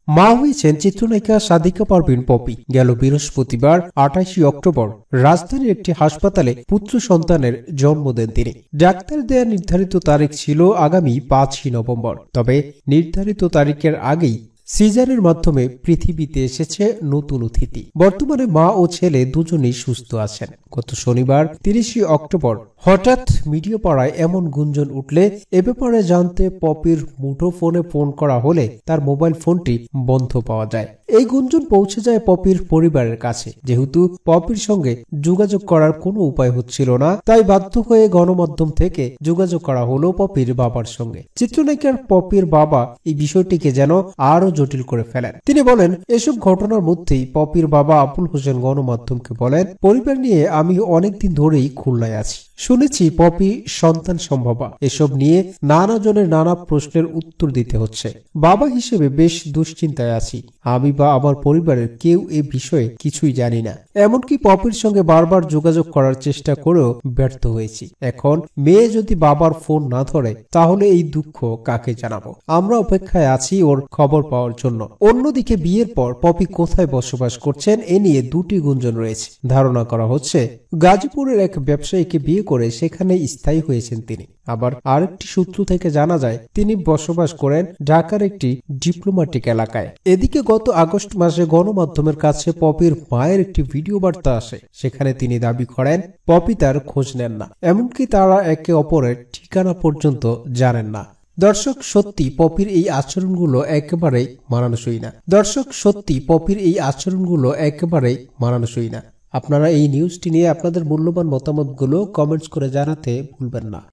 মা হয়েছেন চিত্রনায়িকা সাদিকা পারভিন পপি। গেল বৃহস্পতিবার 28 অক্টোবর রাজধানীর একটি হাসপাতালে পুত্র সন্তানের জন্ম দেন তিনি। ডাক্তার দেয়া নির্ধারিত তারিখ ছিল আগামী 5 নভেম্বর। তবে নির্ধারিত তারিখের আগেই সিজারের মাধ্যমে পৃথিবীতে এসেছে নতুন অতিথি। বর্তমানে মা ও ছেলে দুজনেই সুস্থ আছেন। গত শনিবার 30 অক্টোবর হঠাৎ মিডিয়া পাড়ায় এমন গুঞ্জন উঠলে এ ব্যাপারে জানতে পপির মুঠোফোনে ফোন করা হলে তার মোবাইল ফোনটি বন্ধ পাওয়া যায়। এই গুঞ্জন পৌঁছে যায় পপির পরিবারের কাছে। যেহেতু পপির সঙ্গে যোগাযোগ করার কোনো উপায় হচ্ছিল না, তাই বাধ্য হয়ে গণমাধ্যম থেকে যোগাযোগ করা হলো পপির বাবার সঙ্গে। চিত্রনায়িকার পপির বাবা এই বিষয়টিকে যেন আরো জটিল করে ফেলেন। তিনি বলেন, এসব ঘটনার মধ্যেই পপির বাবা আবুল হোসেন গণমাধ্যমকে বলেন, পরিবার নিয়ে আমি অনেকদিন ধরেই খুলনায় আছি। শুনেছি পপি সন্তান সম্ভবা। এসব নিয়ে নানা জনের নানা প্রশ্নের উত্তর দিতে হচ্ছে। বাবা হিসেবে বেশ দুশ্চিন্তায় আছি। আমি বা আমার পরিবারের কেউ এ বিষয়ে কিছুই জানি না। এমনকি পপির সঙ্গে বারবার যোগাযোগ করার চেষ্টা করেও ব্যর্থ হয়েছি। এখন মেয়ে যদি বাবার ফোন না ধরে তাহলে এই দুঃখ কাকে জানাবো? আমরা অপেক্ষায় আছি ওর খবর পাওয়ার জন্য। অন্যদিকে বিয়ের পর পপি কোথায় বসবাস করছেন এ নিয়ে দুটি গুঞ্জন রয়েছে। ধারণা করা হচ্ছে গাজীপুরের এক ব্যবসায়ীকে বিয়ে করে সেখানে স্থায়ী হয়েছেন তিনি। আবার আরেকটি সূত্র থেকে জানা যায় তিনি বসবাস করেন ঢাকার একটি ডিপ্লোম্যাটিক এলাকায়। এদিকে গত আগস্ট মাসে গণমাধ্যমের কাছে পপির মায়ের একটি ভিডিও বার্তা আসে। সেখানে তিনি দাবি করেন পপি তার খোঁজ নেন না, এমনকি তারা একে অপরের ঠিকানা পর্যন্ত জানেন না। দর্শক, সত্যি পপির এই আচরণগুলো একেবারেই মানানসই না। আপনারা এই নিউজটি নিয়ে আপনাদের মূল্যবান মতামতগুলো কমেন্টস করে জানাতে ভুলবেন না।